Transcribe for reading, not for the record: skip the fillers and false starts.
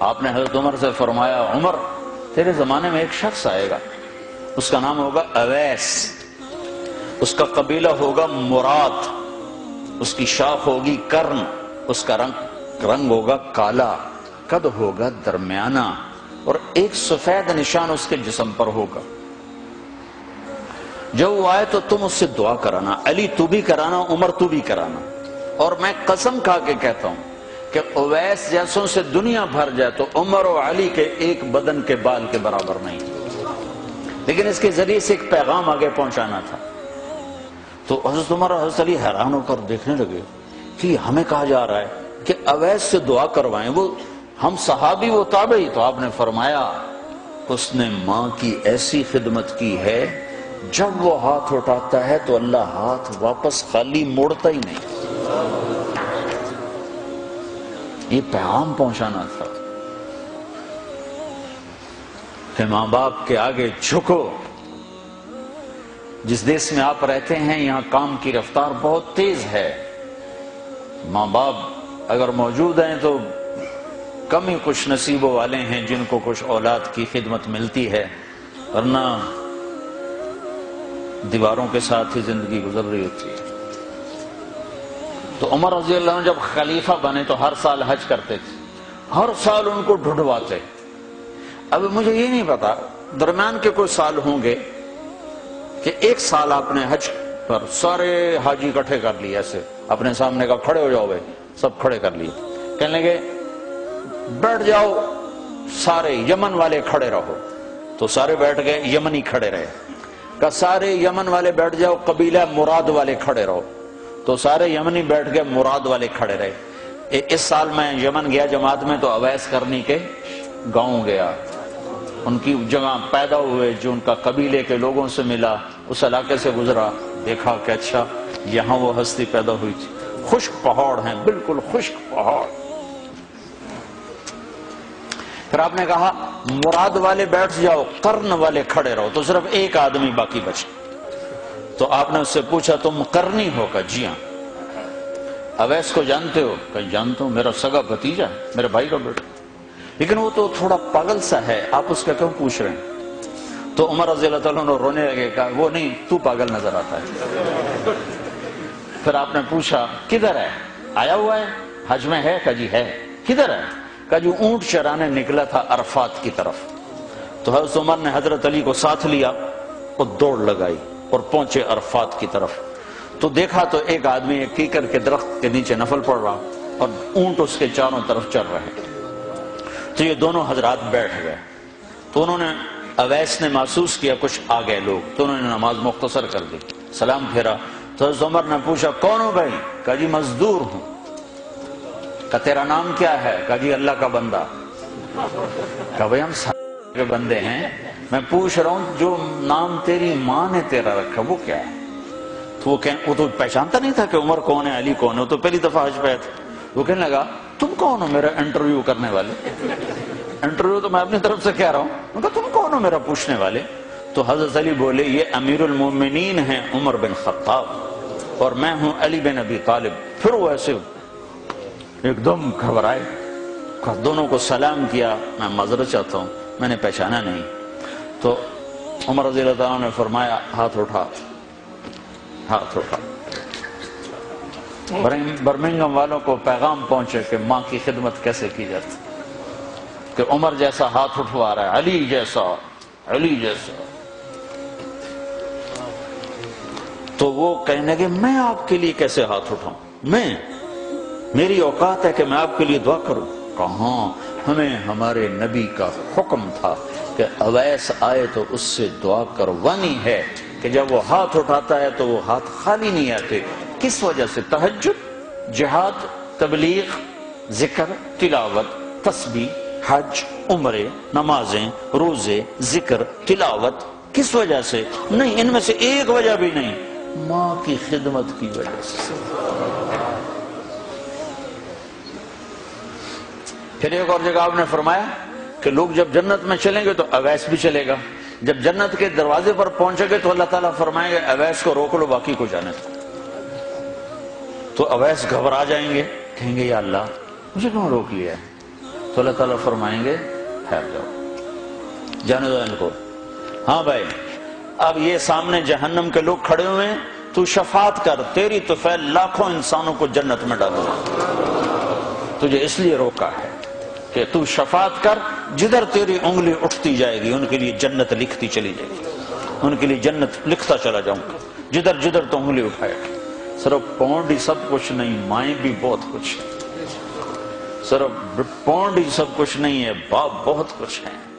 آپ نے حضرت عمر سے فرمایا عمر تیرے زمانے میں ایک شخص آئے گا، اس کا نام ہوگا اویس، اس کا قبیلہ ہوگا مراد، اس کی شاخ ہوگی کرن، اس کا رنگ ہوگا کالا، قد ہوگا درمیانہ، اور ایک سفید نشان اس کے جسم پر ہوگا۔ جب وہ آئے تو تم اس سے دعا کرانا، علی تو بھی کرانا، عمر تو بھی کرانا، اور میں قسم کھا کے کہتا ہوں کہ اویس جیسوں سے دنیا بھر جائے تو عمر و علی کے ایک بدن کے بال کے برابر نہیں، لیکن اس کے ذریعے سے ایک پیغام آگے پہنچانا تھا۔ تو حضرت عمر اور حضرت علی حیران ہو کر دیکھنے لگے کہ ہمیں کہا جا رہا ہے کہ اویس سے دعا کروائیں، وہ ہم صحابی وہ تابعی۔ تو آپ نے فرمایا اس نے ماں کی ایسی خدمت کی ہے، جب وہ ہاتھ اٹھاتا ہے تو اللہ ہاتھ واپس خالی موڑتا ہی نہیں۔ یہ پیغام پہنچانا تھا کہ ماں باپ کے آگے جھکو۔ جس دیش میں آپ رہتے ہیں یہاں کام کی رفتار بہت تیز ہے، ماں باپ اگر موجود ہیں تو کم ہی کچھ نصیبوں والے ہیں جن کو کچھ اولاد کی خدمت ملتی ہے، ورنہ دیواروں کے ساتھ ہی زندگی گزر رہی ہوتی ہے۔ تو عمر رضی اللہ عنہ جب خلیفہ بنے تو ہر سال حج کرتے تھے، ہر سال ان کو ڈھونڈواتے۔ اب مجھے یہ نہیں پتا درمیان کے کوئی سال ہوں گے کہ ایک سال آپ نے حج پر سارے حاجی اکٹھے کر لیے، ایسے اپنے سامنے کا کھڑے ہو جاؤ بھائی، سب کھڑے کر لیے، کہنے لگے بیٹھ جاؤ سارے یمن والے کھڑے رہو، تو سارے بیٹھ گئے، یمنی کھڑے رہے، کہ سارے یمن والے بیٹھ جاؤ، قبیلہ مراد والے کھڑے رہو، تو سارے یمنی بیٹھ گئے، مراد والے کھڑے رہے۔ اس سال میں یمن گیا جماعت میں تو اویس کرنی کے گاؤں گیا، ان کی جگہ پیدا ہوئے، جو ان کا قبیلے کے لوگوں سے ملا، اس علاقے سے گزرا، دیکھا کہ اچھا یہاں وہ ہستی پیدا ہوئی تھی۔ خشک پہاڑ ہیں، بالکل خشک پہاڑ۔ پھر آپ نے کہا مراد والے بیٹھ جاؤ، قرن والے کھڑے رہو، تو صرف ایک آدمی باقی بچا۔ تو آپ نے اس سے پوچھا تم قرنی ہو؟ کہ جی ہاں۔ اویس کو جانتے ہو؟ کہ جانتا ہوں، میرا سگا بھتیجا ہے، میرے بھائی کا بیٹا، لیکن وہ تو تھوڑا پاگل سا ہے، آپ اس کا کیوں پوچھ رہے ہیں؟ تو عمر رضی اللہ تعالیٰ عنہ رونے لگے، کہا وہ نہیں، تو پاگل نظر آتا ہے۔ پھر آپ نے پوچھا کدھر ہے؟ آیا ہوا ہے حج میں؟ ہے کہ جی ہے۔ کدھر ہے؟ کہ جو اونٹ چرانے نکلا تھا عرفات کی طرف۔ تو حضرت عمر نے حضرت علی کو ساتھ لیا اور دوڑ لگائی اور پہنچے عرفات کی طرف، تو دیکھا تو ایک آدمی ایک کیکر کے درخت کے نیچے نفل پڑھ رہا اور اونٹ اس کے چاروں طرف چل رہے۔ تو یہ دونوں حضرات بیٹھ گئے، تو انہوں نے اویس نے محسوس کیا کچھ آ گئے لوگ، تو انہوں نے نماز مختصر کر دی، سلام پھیرا۔ تو حضرت عمر نے پوچھا کون ہو بھائی؟ کہا جی مزدور ہوں۔ کہا تیرا نام کیا ہے؟ کہا جی اللہ کا بندہ۔ کہا بھائی ہم سارے کے بندے ہیں، میں پوچھ رہا ہوں جو نام تیری ماں نے تیرا رکھا وہ کیا ہے؟ تو وہ تو پہچانتا نہیں تھا کہ عمر کون ہے، علی کون ہے، وہ تو پہلی دفعہ حج پہ تھا۔ وہ کہنے لگا تم کون ہو میرا انٹرویو کرنے والے؟ انٹرویو تو میں اپنی طرف سے کہہ رہا ہوں۔ میں کہا تم کون ہو میرا پوچھنے والے؟ تو حضرت علی بولے یہ امیر المومنین ہیں عمر بن خطاب اور میں ہوں علی بن ابی طالب۔ پھر وہ ایسے ایک دم گھبرائے، دونوں کو سلام کیا، میں معذرت چاہتا ہوں میں نے پہچانا نہیں۔ تو عمر رضی اللہ عنہ نے فرمایا ہاتھ اٹھا، ہاتھ اٹھا۔ برمنگھم والوں کو پیغام پہنچے کہ ماں کی خدمت کیسے کی جاتی، کہ عمر جیسا ہاتھ اٹھوا رہا ہے، علی جیسا، علی جیسا۔ تو وہ کہنے لگے میں آپ کے لیے کیسے ہاتھ اٹھاؤں، میری اوقات ہے کہ میں آپ کے لیے دعا کروں؟ کہاں، ہمیں ہمارے نبی کا حکم تھا کہ اویس آئے تو اس سے دعا کروانی ہے، کہ جب وہ ہاتھ اٹھاتا ہے تو وہ ہاتھ خالی نہیں آتے۔ کس وجہ سے؟ تہجد، جہاد، تبلیغ، ذکر، تلاوت، تسبیح، حج، عمرے، نمازیں، روزے، ذکر، تلاوت۔ کس وجہ سے؟ نہیں، ان میں سے ایک وجہ بھی نہیں، ماں کی خدمت کی وجہ سے۔ پھر ایک اور جگہ آپ نے فرمایا کہ لوگ جب جنت میں چلیں گے تو اویس بھی چلے گا، جب جنت کے دروازے پر پہنچے گے تو اللہ تعالیٰ فرمائے گا اویس کو روک لو باقی کو جانے دو۔ تو اویس گھبرا جائیں گے، کہیں گے یا اللہ مجھے کیوں روک لیا ہے؟ تو تو اللہ تعالیٰ فرمائیں گے ٹھہر جاؤ، جانے دو ان کو۔ ہاں بھائی، اب یہ سامنے جہنم کے لوگ کھڑے ہوئے ہیں، تو شفاعت کر، تیری تو فعل لاکھوں انسانوں کو جنت میں ڈالو گا۔ تجھے اس لیے روکا ہے کہ تو شفاعت کر، جدھر تیری انگلی اٹھتی جائے گی ان کے لیے جنت لکھتی چلی جائے گی، ان کے لیے جنت لکھتا چلا جاؤں گا، جدھر جدھر تو انگلی اٹھائے گا۔ صرف پونڈ ہی سب کچھ نہیں، مائیں بھی بہت کچھ ہے۔ صرف پونڈ ہی سب کچھ نہیں ہے، باپ بہت کچھ ہے۔